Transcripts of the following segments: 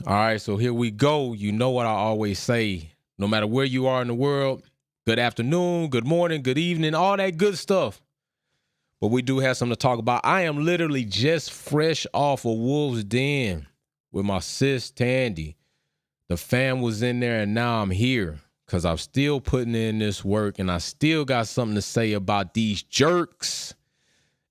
All right, so here we go. You know what I always say. No matter where you are in the world, good afternoon, good morning, good evening, all that good stuff. But we do have something to talk about. I am literally just fresh off of Wolves Den with my sis Tandy. The fam was in there, and now I'm here because I'm still putting in this work, and I still got something to say about these jerks.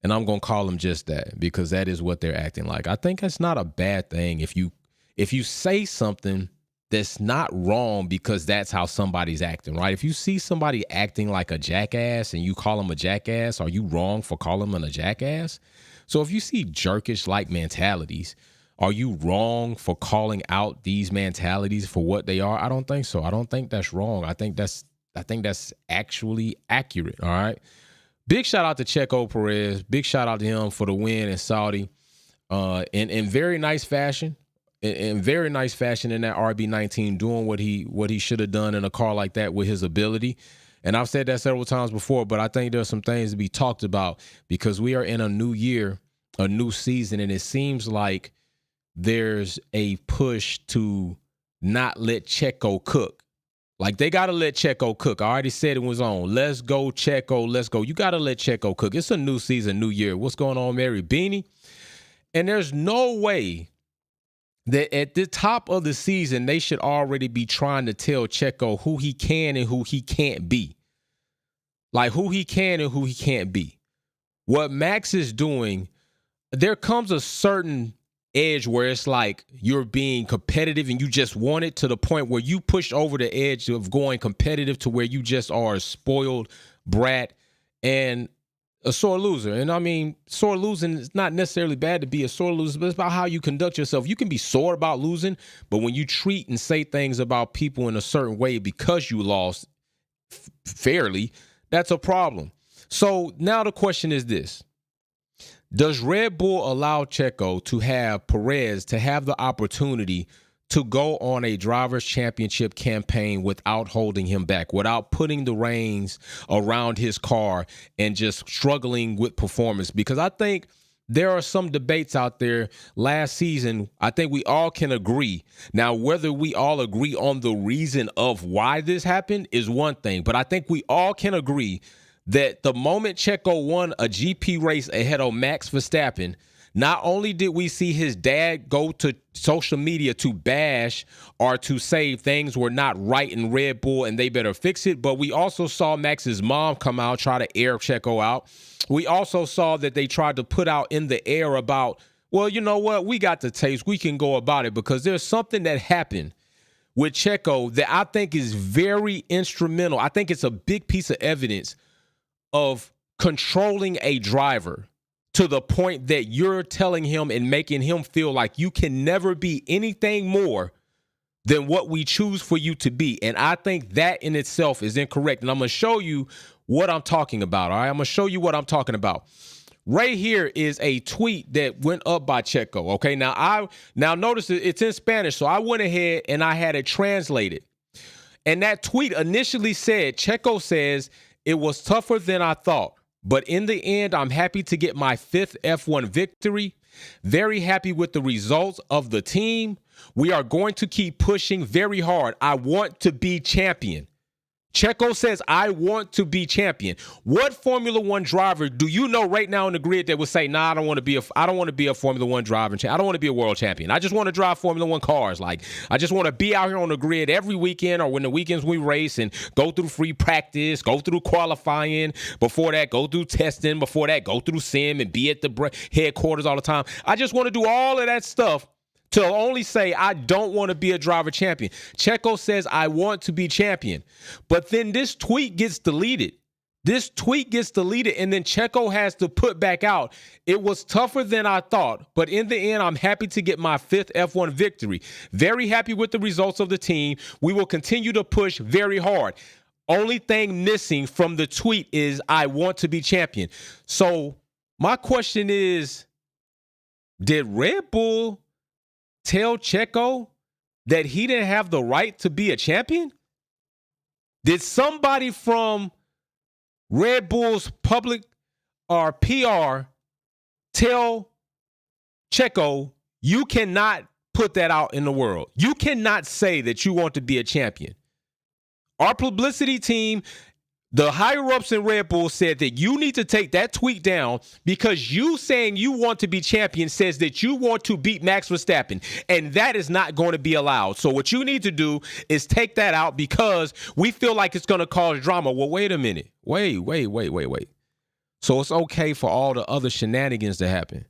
And I'm going to call them just that because that is what they're acting like. I think that's not a bad thing if you say something that's not wrong because that's how somebody's acting, right? If you see somebody acting like a jackass and you call them a jackass, are you wrong for calling them a jackass? So if you see jerkish-like mentalities, are you wrong for calling out these mentalities for what they are? I don't think so. I don't think that's wrong. I think that's actually accurate, all right? Big shout out to Checo Perez. Big shout out to him for the win in Saudi. In very nice fashion. In very nice fashion in that RB19, doing what he should have done in a car like that with his ability. And I've said that several times before, but I think there's some things to be talked about because we are in a new year, a new season, and it seems like there's a push to not let Checo cook. Like, they got to let Checo cook. I already said it was on. Let's go, Checo. Let's go. You got to let Checo cook. It's a new season, new year. What's going on, Mary Beanie? And there's no way that at the top of the season, they should already be trying to tell Checo who he can and who he can't be. Like, who he can and who he can't be. What Max is doing, there comes a certain edge where it's like you're being competitive and you just want it to the point where you push over the edge of going competitive to where you just are a spoiled brat and a sore loser. And I mean, sore losing is not necessarily bad to be a sore loser, but it's about how you conduct yourself. You can be sore about losing, but when you treat and say things about people in a certain way because you lost fairly, that's a problem. So now the question is this. Does Red Bull allow Checo to have Perez to have the opportunity to go on a driver's championship campaign without holding him back, without putting the reins around his car and just struggling with performance? Because I think there are some debates out there last season. I think we all can agree. Now, whether we all agree on the reason of why this happened is one thing, but I think we all can agree that the moment Checo won a GP race ahead of Max Verstappen, not only did we see his dad go to social media to bash or to say things were not right in Red Bull and they better fix it, but we also saw Max's mom come out, try to air Checo out. We also saw that they tried to put out in the air about, well, you know what? We got the tapes. We can go about it because there's something that happened with Checo that I think is very instrumental. I think it's a big piece of evidence of controlling a driver to the point that you're telling him and making him feel like you can never be anything more than what we choose for you to be. And I think that in itself is incorrect. And I'm going to show you what I'm talking about. All right, I'm going to show you what I'm talking about. Right here is a tweet that went up by Checo. Okay, now notice it's in Spanish, so I went ahead and I had it translated. And that tweet initially said, Checo says, "It was tougher than I thought, but in the end, I'm happy to get my 5th F1 victory. Very happy with the results of the team. We are going to keep pushing very hard. I want to be champion." Checo says, I want to be champion. What Formula One driver do you know right now on the grid that would say, nah, I don't want to be a Formula One driver. I don't want to be a world champion. I just want to drive Formula One cars. Like, I just want to be out here on the grid every weekend or when the weekends we race and go through free practice, go through qualifying. Before that, go through testing. Before that, go through sim and be at the headquarters all the time. I just want to do all of that stuff to only say, I don't want to be a driver champion. Checo says, I want to be champion. But then this tweet gets deleted. This tweet gets deleted, and then Checo has to put back out, it was tougher than I thought, but in the end, I'm happy to get my 5th F1 victory. Very happy with the results of the team. We will continue to push very hard. Only thing missing from the tweet is, I want to be champion. So my question is, did Red Bull tell Checo that he didn't have the right to be a champion? Did somebody from Red Bull's public or PR tell Checo, you cannot put that out in the world. You cannot say that you want to be a champion. Our publicity team, the higher-ups in Red Bull, said that you need to take that tweet down because you saying you want to be champion says that you want to beat Max Verstappen, and that is not going to be allowed. So what you need to do is take that out because we feel like it's going to cause drama. Well, wait a minute. Wait. So it's okay for all the other shenanigans to happen.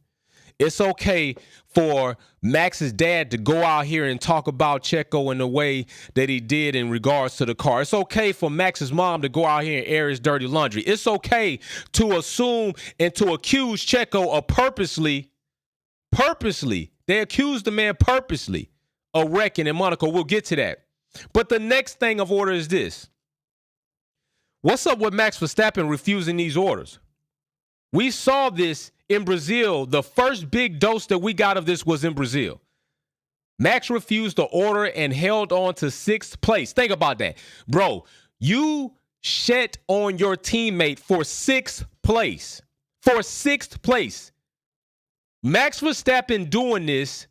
It's okay for Max's dad to go out here and talk about Checo in the way that he did in regards to the car. It's okay for Max's mom to go out here and air his dirty laundry. It's okay to assume and to accuse Checo of purposely, they accused the man purposely of wrecking in Monaco. We'll get to that. But the next thing of order is this. What's up with Max Verstappen refusing these orders? We saw this in Brazil. The first big dose that we got of this was in Brazil. Max refused the order and held on to 6th place. Think about that. Bro, you shit on your teammate for 6th place. For 6th place. Max Verstappen doing this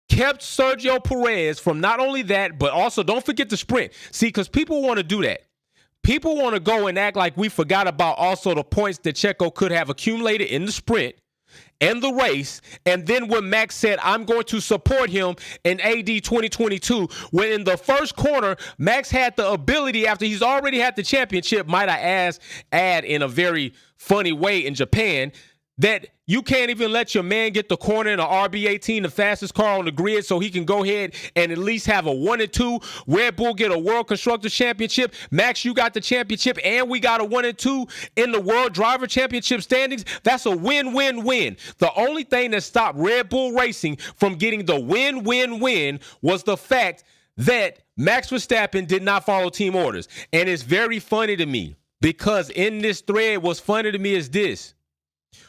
kept Sergio Perez from not only that, but also don't forget the sprint. See, because people want to do that. People want to go and act like we forgot about also the points that Checo could have accumulated in the sprint and the race. And then when Max said, I'm going to support him in AD 2022, when in the first corner, Max had the ability, after he's already had the championship, might I add in a very funny way in Japan, that you can't even let your man get the corner in a RB18, the fastest car on the grid, so he can go ahead and at least have a 1 and 2. Red Bull get a World Constructors Championship. Max, you got the championship, and we got a 1 and 2 in the World Driver Championship standings. That's a win-win-win. The only thing that stopped Red Bull Racing from getting the win-win-win was the fact that Max Verstappen did not follow team orders. And it's very funny to me because in this thread, what's funny to me is this.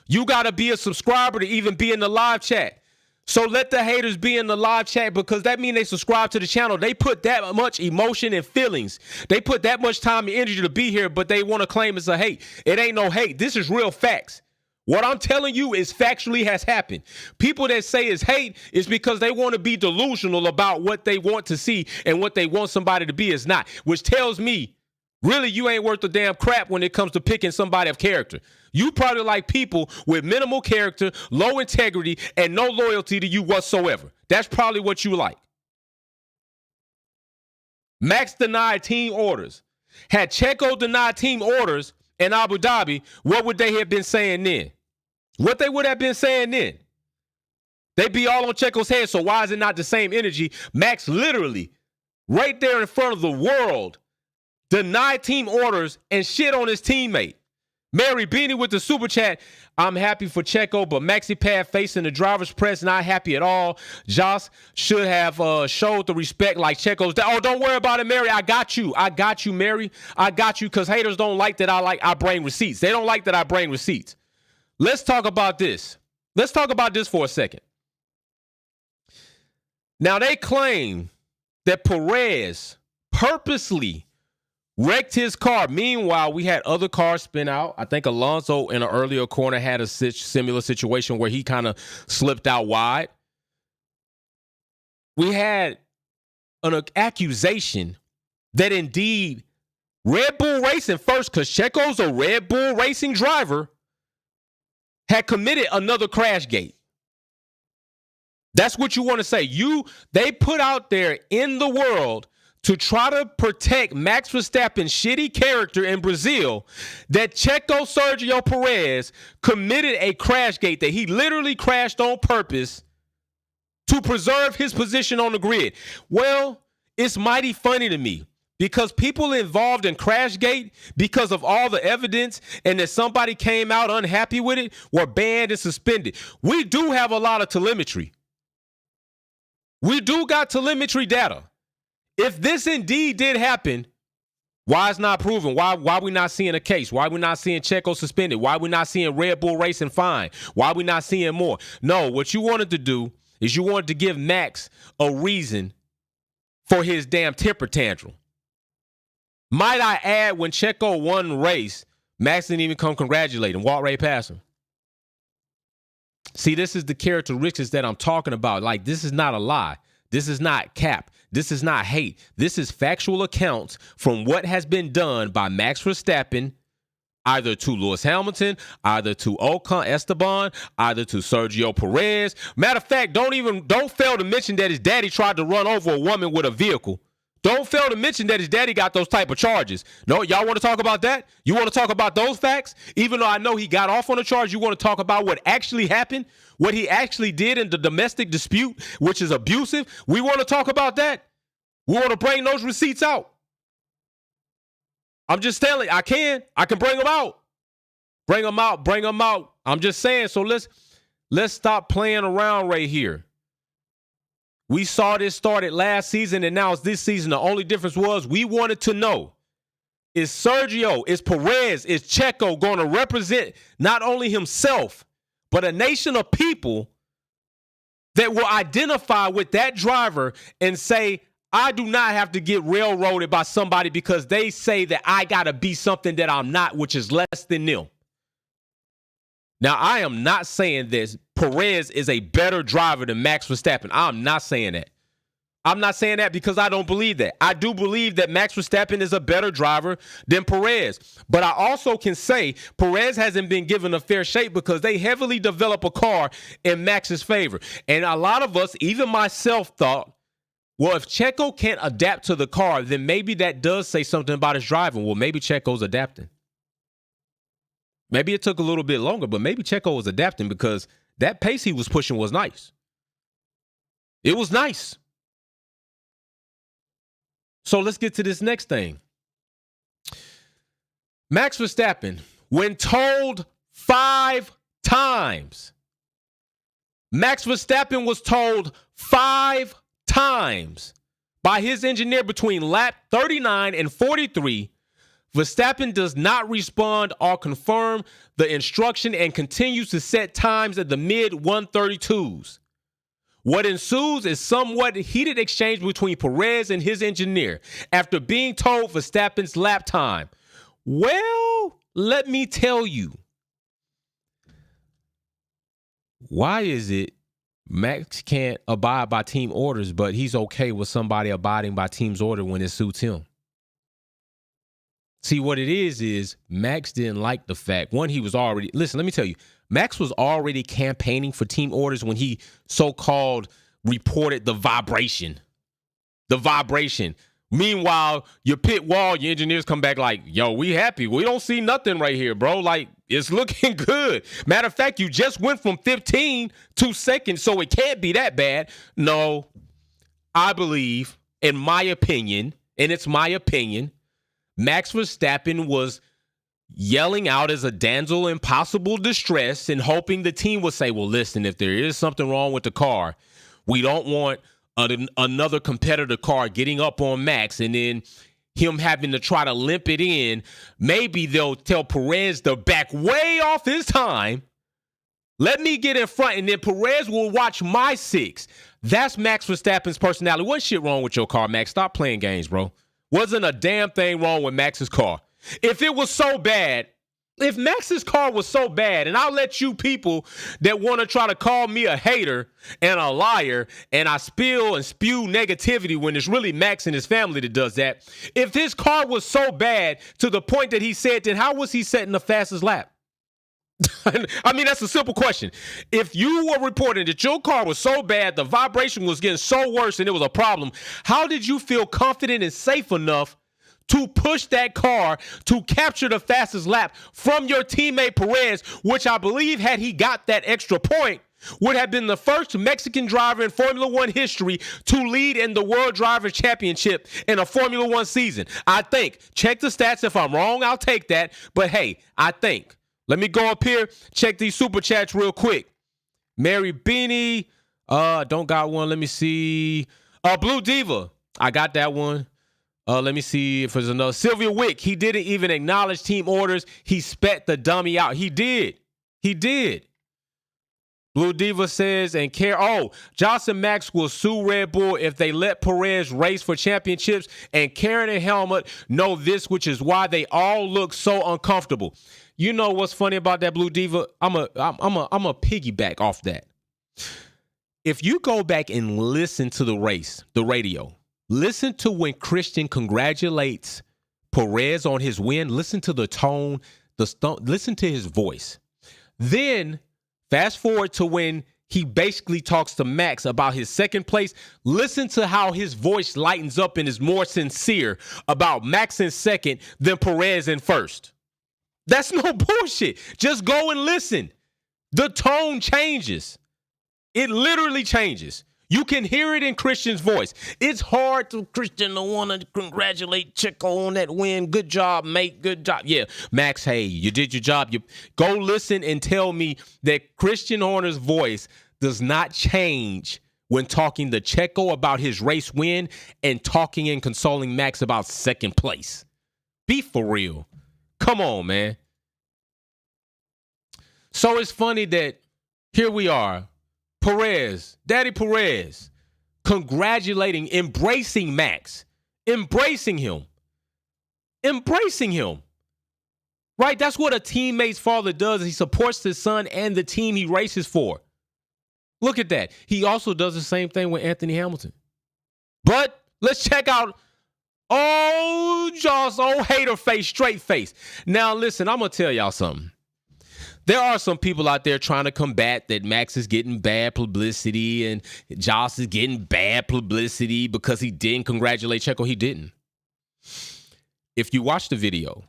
You got to be a subscriber to even be in the live chat. So let the haters be in the live chat because that means they subscribe to the channel. They put that much emotion and feelings. They put that much time and energy to be here, but they want to claim it's a hate. It ain't no hate. This is real facts. What I'm telling you is factually has happened. People that say it's hate is because they want to be delusional about what they want to see and what they want somebody to be is not, which tells me really you ain't worth a damn crap when it comes to picking somebody of character. You probably like people with minimal character, low integrity, and no loyalty to you whatsoever. That's probably what you like. Max denied team orders. Had Checo denied team orders in Abu Dhabi, what would they have been saying then? What they would have been saying then? They'd be all on Checo's head, so why is it not the same energy? Max literally, right there in front of the world, denied team orders and shit on his teammate. Mary Beanie with the super chat. I'm happy for Checo, but Maxi Pad facing the driver's press, not happy at all. Joss should have showed the respect like Checo's. Oh, don't worry about it, Mary. I got you, Mary. I got you, because haters don't like that I bring receipts. They don't like that I bring receipts. Let's talk about this. Let's talk about this for a second. Now, they claim that Perez purposely wrecked his car. Meanwhile, we had other cars spin out. I think Alonso in an earlier corner had a similar situation where he kind of slipped out wide. We had an accusation that indeed Red Bull Racing first, because Checo's a Red Bull Racing driver, had committed another crash gate. That's what you want to say. They put out there in the world to try to protect Max Verstappen's shitty character in Brazil, that Checo Sergio Perez committed a crash gate, that he literally crashed on purpose to preserve his position on the grid. Well, it's mighty funny to me because people involved in Crashgate, because of all the evidence and that somebody came out unhappy with it, were banned and suspended. We do have a lot of telemetry. We do got telemetry data. If this indeed did happen, why it's not proven? Why we not seeing a case? Why we not seeing Checo suspended? Why we not seeing Red Bull Racing fined? Why we not seeing more? No, what you wanted to do is you wanted to give Max a reason for his damn temper tantrum. Might I add, when Checo won the race, Max didn't even come congratulate him, walked right past him. See, this is the characteristics that I'm talking about. Like, this is not a lie. This is not cap. This is not hate. This is factual accounts from what has been done by Max Verstappen, either to Lewis Hamilton, either to Ocon Esteban, either to Sergio Perez. Matter of fact, don't fail to mention that his daddy tried to run over a woman with a vehicle. Don't fail to mention that his daddy got those type of charges. No, y'all want to talk about that? You want to talk about those facts? Even though I know he got off on a charge, you want to talk about what actually happened, what he actually did in the domestic dispute, which is abusive? We want to talk about that? We want to bring those receipts out? I'm just telling you, I can bring them out. Bring them out. I'm just saying, so let's stop playing around right here. We saw this started last season, and now it's this season. The only difference was we wanted to know, is Sergio, is Perez, is Checo going to represent not only himself, but a nation of people that will identify with that driver and say, I do not have to get railroaded by somebody because they say that I got to be something that I'm not, which is less than them. Now, I am not saying this. Perez is a better driver than Max Verstappen. I'm not saying that. I'm not saying that because I don't believe that. I do believe that Max Verstappen is a better driver than Perez. But I also can say Perez hasn't been given a fair shake because they heavily develop a car in Max's favor. And a lot of us, even myself, thought, well, if Checo can't adapt to the car, then maybe that does say something about his driving. Well, maybe Checo's adapting. Maybe it took a little bit longer, but maybe Checo was adapting because that pace he was pushing was nice. It was nice. So let's get to this next thing. Max Verstappen, when told 5 times, Max Verstappen was told 5 times by his engineer between lap 39 and 43, Verstappen does not respond or confirm the instruction and continues to set times at the mid-132s. What ensues is somewhat heated exchange between Perez and his engineer after being told Verstappen's lap time. Well, let me tell you. Why is it Max can't abide by team orders, but he's okay with somebody abiding by team's order when it suits him? See, what it is Max didn't like the fact, one, he was already, listen, let me tell you, Max was already campaigning for team orders when he so-called reported the vibration. The vibration. Meanwhile, your pit wall, your engineers come back like, yo, we happy. We don't see nothing right here, bro. Like, it's looking good. Matter of fact, you just went from 15 to second, so it can't be that bad. No, I believe, in my opinion, and it's my opinion, Max Verstappen was yelling out as a damsel in possible distress and hoping the team would say, well, listen, if there is something wrong with the car, we don't want another competitor car getting up on Max and then him having to try to limp it in. Maybe they'll tell Perez to back way off his time. Let me get in front, and then Perez will watch my 6. That's Max Verstappen's personality. What shit wrong with your car, Max? Stop playing games, bro. Wasn't a damn thing wrong with Max's car. If it was so bad, if Max's car was so bad, and I'll let you people that want to try to call me a hater and a liar, and I spill and spew negativity when it's really Max and his family that does that. If his car was so bad to the point that he said, then how was he setting the fastest lap? I mean, that's a simple question. If you were reporting that your car was so bad, the vibration was getting so worse and it was a problem, how did you feel confident and safe enough to push that car to capture the fastest lap from your teammate Perez, which I believe had he got that extra point, would have been the first Mexican driver in Formula One history to lead in the World Drivers' Championship in a Formula One season? I think. Check the stats. If I'm wrong, I'll take that. But hey, I think. Let me go up here, check these super chats real quick. Mary Beanie, don't got one. Let me see. Blue Diva, I got that one. Let me see if there's another. Sylvia Wick, he didn't even acknowledge team orders. He spat the dummy out. He did. Blue Diva says, and Josh and Max will sue Red Bull if they let Perez race for championships, and Karen and Helmut know this, which is why they all look so uncomfortable. You know what's funny about that, Blue Diva? I'm a piggyback off that. If you go back and listen to the race, the radio, listen to when Christian congratulates Perez on his win. Listen to the tone, listen to his voice. Then fast forward to when he basically talks to Max about his second place. Listen to how his voice lightens up and is more sincere about Max in second than Perez in first. That's no bullshit. Just go and listen. The tone changes. It literally changes. You can hear it in Christian's voice. It's hard to Christian to want to congratulate Checo on that win. Good job, mate. Good job. Yeah, Max, hey, you did your job. You go listen and tell me that Christian Horner's voice does not change when talking to Checo about his race win and talking and consoling Max about second place. Be for real. Come on, man. So it's funny that here we are, Perez, Daddy Perez, congratulating, embracing Max, embracing him. Right? That's what a teammate's father does. He supports his son and the team he races for. Look at that. He also does the same thing with Anthony Hamilton. But let's check out Joss, hater face, straight face. Now, listen, I'm going to tell y'all something. There are some people out there trying to combat that Max is getting bad publicity and Joss is getting bad publicity because he didn't congratulate Checo. He didn't. If you watch the video,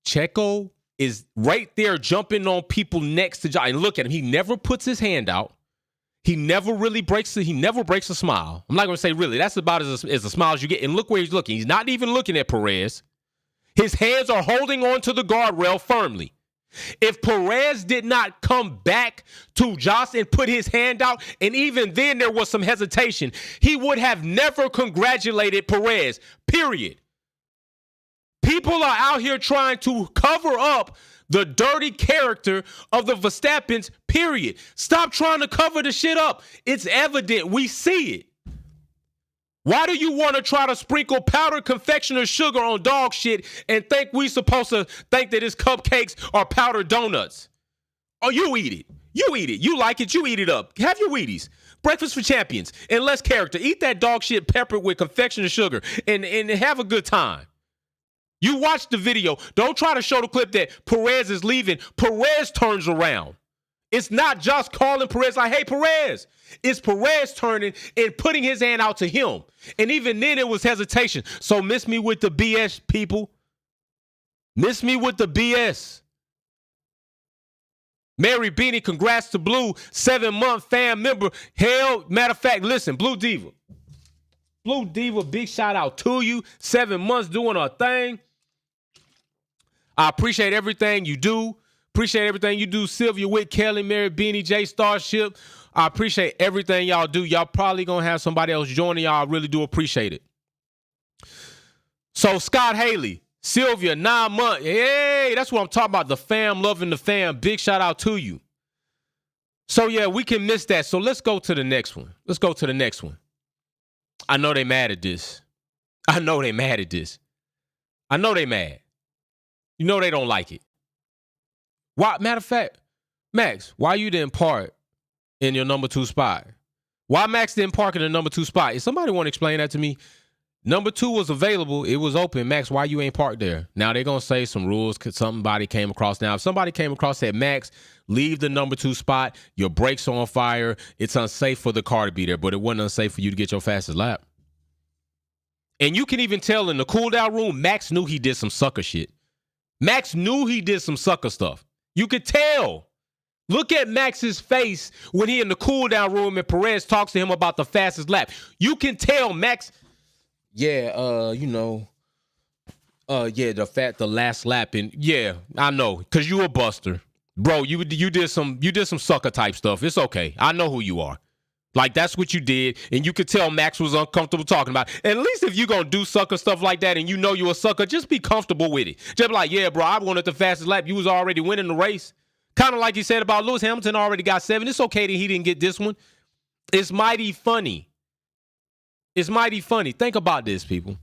Checo is right there jumping on people next to Joss. And look at him. He never puts his hand out. He never breaks a smile. I'm not going to say really. That's about as a smile as you get. And look where he's looking. He's not even looking at Perez. His hands are holding on to the guardrail firmly. If Perez did not come back to Joss and put his hand out, and even then there was some hesitation, he would have never congratulated Perez, period. People are out here trying to cover up the dirty character of the Verstappens, period. Stop trying to cover the shit up. It's evident. We see it. Why do you want to try to sprinkle powdered confectioner's sugar on dog shit and think we supposed to think that it's cupcakes or powdered donuts? Oh, you eat it. You eat it. You like it. You eat it up. Have your Wheaties. Breakfast for champions and less character. Eat that dog shit peppered with confectioner's sugar and have a good time. You watch the video. Don't try to show the clip that Perez is leaving. Perez turns around. It's not just calling Perez like, hey, Perez. It's Perez turning and putting his hand out to him. And even then it was hesitation. So miss me with the BS, people. Miss me with the BS. Mary Beanie, congrats to Blue, 7-month fan member. Hell, matter of fact, listen, Blue Diva. Blue Diva, big shout out to you. 7 months doing our thing. I appreciate everything you do. Appreciate everything you do. Sylvia Witt, Kelly, Mary Beanie, J Starship. I appreciate everything y'all do. Y'all probably going to have somebody else joining y'all. I really do appreciate it. So Scott Haley, Sylvia, 9 months. Hey, that's what I'm talking about. The fam loving the fam. Big shout out to you. So, yeah, we can miss that. So let's go to the next one. I know they mad at this. I know they mad. You know they don't like it. Why? Matter of fact, Max, why you didn't park in your number 2 spot? Why Max didn't park in the number 2 spot? If somebody want to explain that to me, number 2 was available. It was open. Max, why you ain't parked there? Now they're going to say some rules because somebody came across. Now, if somebody came across said, Max, leave the number 2 spot. Your brakes are on fire. It's unsafe for the car to be there, but it wasn't unsafe for you to get your fastest lap. And you can even tell in the cool down room, Max knew he did some sucker shit. Max knew he did some sucker stuff. You could tell. Look at Max's face when he in the cool down room and Perez talks to him about the fastest lap. You can tell Max, the last lap. And yeah, I know, because you a buster. Bro, you did some sucker type stuff. It's okay. I know who you are. Like, that's what you did, and you could tell Max was uncomfortable talking about it. At least if you're going to do sucker stuff like that and you know you're a sucker, just be comfortable with it. Just be like, yeah, bro, I wanted the fastest lap. You was already winning the race. Kind of like he said about Lewis Hamilton already got 7. It's okay that he didn't get this one. It's mighty funny. Think about this, people.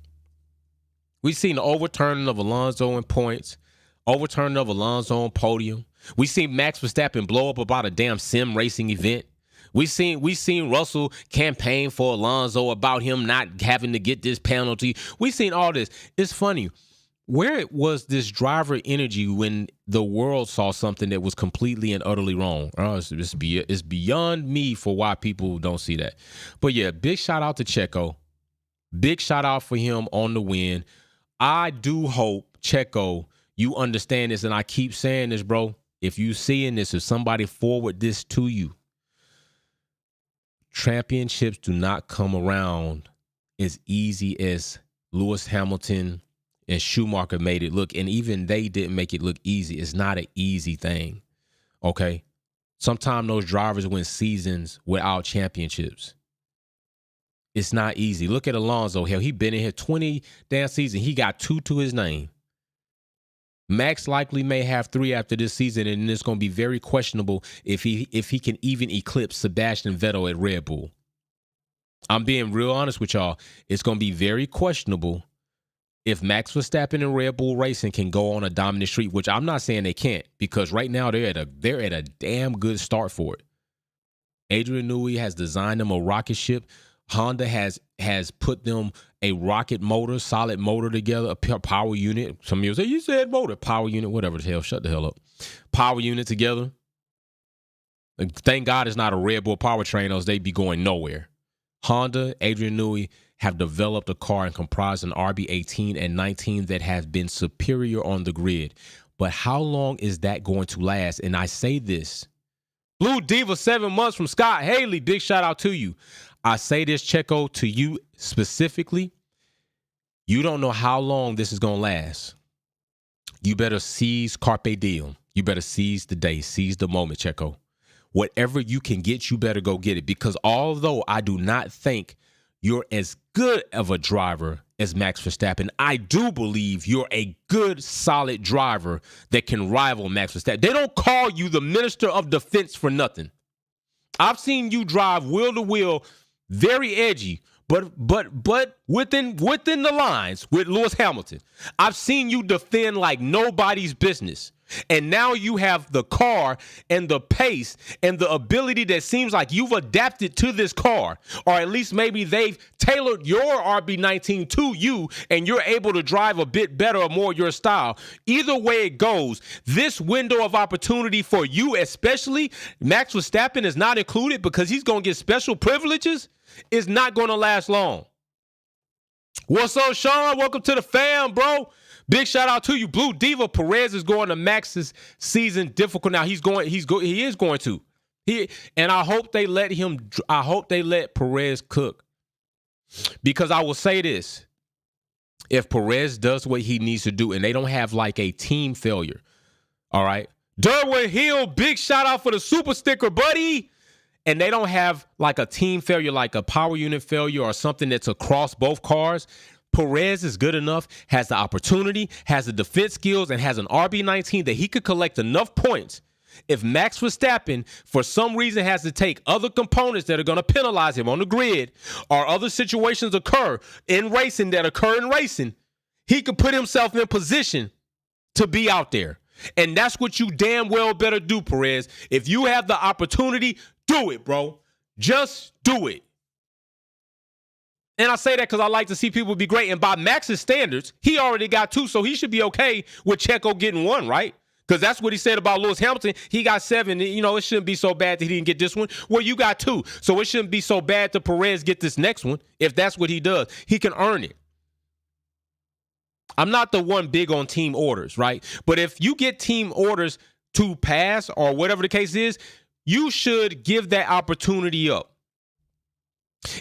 We've seen the overturning of Alonso in points, Overturning of Alonso on podium. We seen Max Verstappen blow up about a damn sim racing event. We seen Russell campaign for Alonso about him not having to get this penalty. We seen all this. It's funny. Where was this driver energy when the world saw something that was completely and utterly wrong? It's beyond me for why people don't see that. But yeah, big shout out to Checo. Big shout out for him on the win. I do hope, Checo, you understand this, and I keep saying this, bro. If you seeing this, if somebody forward this to you, championships do not come around as easy as Lewis Hamilton and Schumacher made it look, and even they didn't make it look easy. It's not an easy thing, okay? Sometimes those drivers win seasons without championships. It's not easy. Look at Alonso. Hell, he been in here 20 damn seasons. He got 2 to his name. Max likely may have 3 after this season, and it's going to be very questionable if he can even eclipse Sebastian Vettel at Red Bull. I'm being real honest with y'all. It's going to be very questionable if Max Verstappen and Red Bull Racing can go on a dominant streak, which I'm not saying they can't, because right now they're at a damn good start for it. Adrian Newey has designed them a rocket ship. Honda has put them a rocket motor, solid motor together, a power unit. Some people say, you said motor, power unit, whatever the hell. Shut the hell up. Power unit together. Thank God it's not a Red Bull powertrain, else they'd be going nowhere. Honda, Adrian Newey have developed a car and comprised an RB18 and 19 that has been superior on the grid. But how long is that going to last? And I say this. Blue Diva 7 months from Scott Haley. Big shout out to you. I say this, Checo, to you specifically. You don't know how long this is going to last. You better seize Carpe Diem. You better seize the day, seize the moment, Checo. Whatever you can get, you better go get it. Because although I do not think you're as good of a driver as Max Verstappen, I do believe you're a good, solid driver that can rival Max Verstappen. They don't call you the Minister of Defense for nothing. I've seen you drive wheel to wheel, very edgy, but within the lines with Lewis Hamilton. I've seen you defend like nobody's business. And now you have the car and the pace and the ability that seems like you've adapted to this car, or at least maybe they've tailored your RB19 to you and you're able to drive a bit better or more your style. Either way it goes, this window of opportunity for you, especially Max Verstappen is not included because he's going to get special privileges, is not going to last long. What's up, Sean? Welcome to the fam, bro. Big shout out to you, Blue Diva. Perez is going to Max's season difficult now. He is going to. And I hope they let him. I hope they let Perez cook, because I will say this: if Perez does what he needs to do, and they don't have like a team failure, all right. Derwin Hill, big shout out for the super sticker, buddy. And they don't have like a team failure, like a power unit failure or something that's across both cars. Perez is good enough, has the opportunity, has the defense skills, and has an RB19 that he could collect enough points. If Max Verstappen, for some reason, has to take other components that are going to penalize him on the grid, or other situations occur in racing, he could put himself in position to be out there. And that's what you damn well better do, Perez. If you have the opportunity, do it, bro. Just do it. And I say that because I like to see people be great. And by Max's standards, he already got 2, so he should be okay with Checo getting 1, right? Because that's what he said about Lewis Hamilton. He got 7. You know, it shouldn't be so bad that he didn't get this one. Well, you got 2. So it shouldn't be so bad to Perez get this next one. If that's what he does, he can earn it. I'm not the one big on team orders, right? But if you get team orders to pass or whatever the case is, you should give that opportunity up.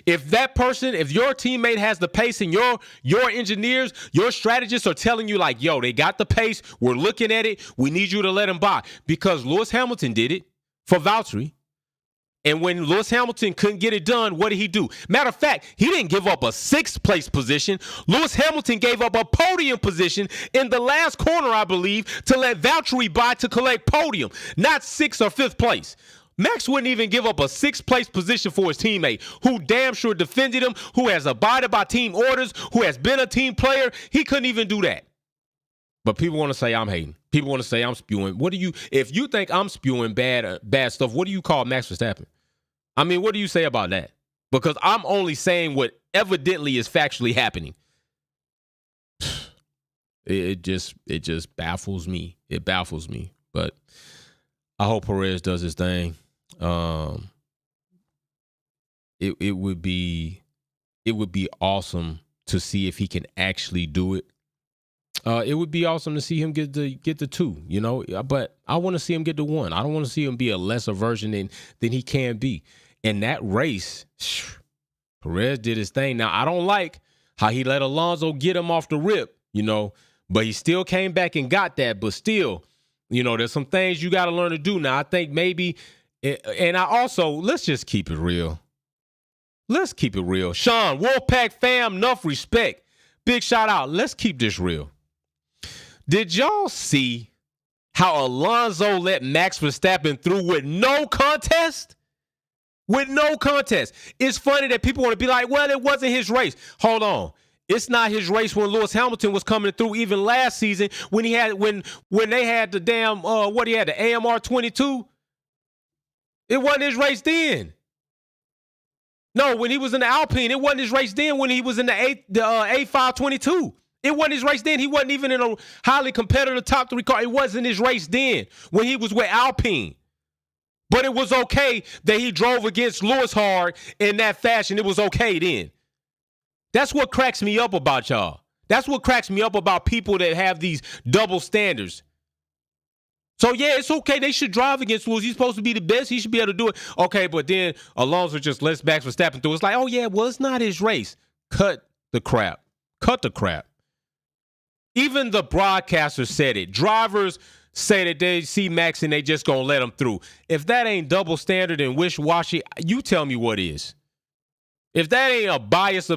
If your teammate has the pace and your engineers, your strategists are telling you like, yo, they got the pace, we're looking at it, we need you to let them by. Because Lewis Hamilton did it for Valtteri. And when Lewis Hamilton couldn't get it done, what did he do? Matter of fact, he didn't give up a 6th place position. Lewis Hamilton gave up a podium position in the last corner, I believe, to let Valtteri by to collect podium, not 6th or 5th place. Max wouldn't even give up a 6th place position for his teammate, who damn sure defended him, who has abided by team orders, who has been a team player. He couldn't even do that. But people want to say I'm hating. People want to say I'm spewing. If you think I'm spewing bad stuff, what do you call Max Verstappen? I mean, what do you say about that? Because I'm only saying what evidently is factually happening. It just baffles me. It baffles me. But I hope Perez does his thing. It would be awesome to see if he can actually do it. It would be awesome to see him get the 2, you know. But I want to see him get the 1. I don't want to see him be a lesser version than he can be. In that race, Perez did his thing. Now, I don't like how he let Alonso get him off the rip, you know, but he still came back and got that. But still, you know, there's some things you got to learn to do. Now, I think maybe, and I also, let's just keep it real. Let's keep it real. Sean, Wolfpack fam, enough respect. Big shout out. Let's keep this real. Did y'all see how Alonso let Max Verstappen through with no contest? With no contest. It's funny that people want to be like, well, it wasn't his race. Hold on. It's not his race when Lewis Hamilton was coming through even last season when they had the damn, the AMR 22. It wasn't his race then. No, when he was in the Alpine, it wasn't his race then when he was in the A522. It wasn't his race then. He wasn't even in a highly competitive top 3 car. It wasn't his race then when he was with Alpine. But it was okay that he drove against Lewis hard in that fashion. It was okay then. That's what cracks me up about y'all. That's what cracks me up about people that have these double standards. So, yeah, it's okay. They should drive against Lewis. He's supposed to be the best. He should be able to do it. Okay, but then Alonso just lets Max Verstappen through. It's like, oh, yeah, well, it's not his race. Cut the crap. Cut the crap. Even the broadcasters said it. Drivers say that they see Max and they just gonna let him through. If that ain't double standard and wish-washy, you tell me what is. If that ain't a bias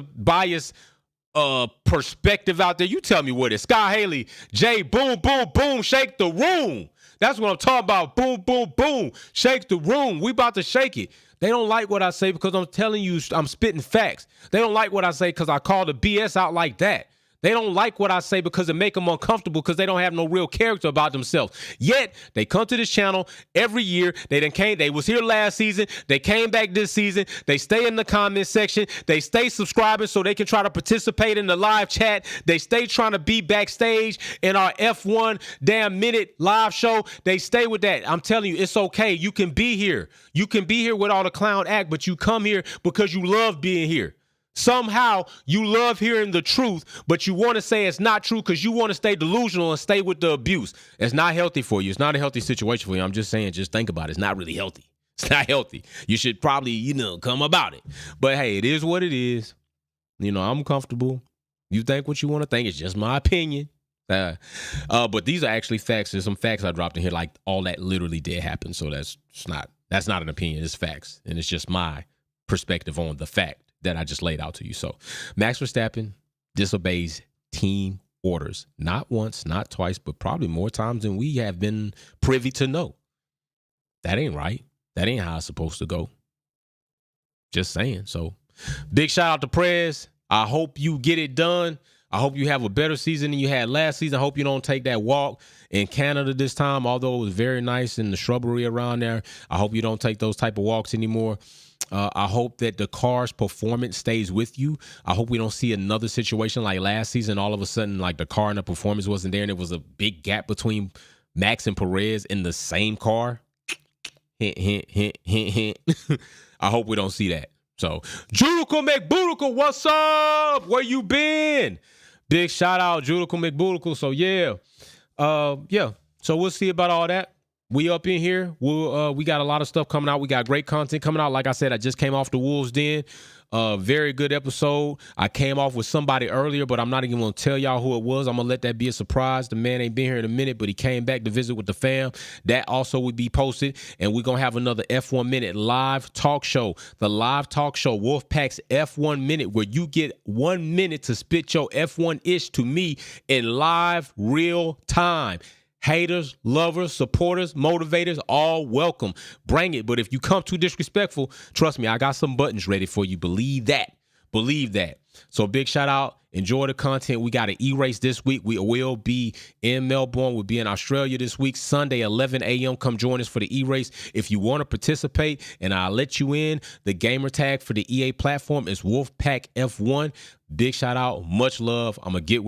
perspective out there, you tell me what is. Scott Haley, Jay, boom, boom, boom, shake the room. That's what I'm talking about. Boom, boom, boom, shake the room. We about to shake it. They don't like what I say because I'm telling you I'm spitting facts. They don't like what I say because I call the BS out like that. They don't like what I say because it make them uncomfortable because they don't have no real character about themselves. Yet, they come to this channel every year. They was here last season. They came back this season. They stay in the comment section. They stay subscribing so they can try to participate in the live chat. They stay trying to be backstage in our F1 damn minute live show. They stay with that. I'm telling you, it's okay. You can be here. You can be here with all the clown act, but you come here because you love being here. Somehow you love hearing the truth, but you want to say it's not true because you want to stay delusional and stay with the abuse. It's not healthy for you. It's not a healthy situation for you. I'm just saying, just think about it. It's not really healthy. It's not healthy. You should probably, come about it. But hey, it is what it is. I'm comfortable. You think what you want to think. It's just my opinion. But these are actually facts. There's some facts I dropped in here, like all that literally did happen. So that's not an opinion. It's facts. And it's just my perspective on the fact that I just laid out to you. So Max Verstappen disobeys team orders. Not once, not twice, but probably more times than we have been privy to know. That ain't right. That ain't how it's supposed to go. Just saying. So big shout out to Prez. I hope you get it done. I hope you have a better season than you had last season. I hope you don't take that walk in Canada this time, although it was very nice in the shrubbery around there. I hope you don't take those type of walks anymore. I hope that the car's performance stays with you. I hope we don't see another situation like last season. All of a sudden, like the car and the performance wasn't there, and there was a big gap between Max and Perez in the same car. Hint, hint, hint, hint, hint. I hope we don't see that. So, Judical McBoodical, what's up? Where you been? Big shout out, Judical McBoodical. So, yeah. So, we'll see about all that. We up in here. We got a lot of stuff coming out. We got great content coming out. Like I said, I just came off the Wolves Den. Very good episode. I came off with somebody earlier, but I'm not even going to tell y'all who it was. I'm going to let that be a surprise. The man ain't been here in a minute, but he came back to visit with the fam. That also would be posted, and we're going to have another F1 Minute live talk show. The live talk show, Wolfpack's F1 Minute, where you get 1 minute to spit your F1-ish to me in live, real time. Haters, lovers, supporters, motivators, all welcome. Bring it. But if you come too disrespectful, trust me, I got some buttons ready for you. Believe that. Believe that. So big shout out. Enjoy the content. We got an e-race this week. We will be in Melbourne. We'll be in Australia this week, Sunday, 11 a.m. Come join us for the e-race. If you want to participate, and I'll let you in, the gamer tag for the EA platform is Wolfpack F1. Big shout out. Much love. I'm going to get with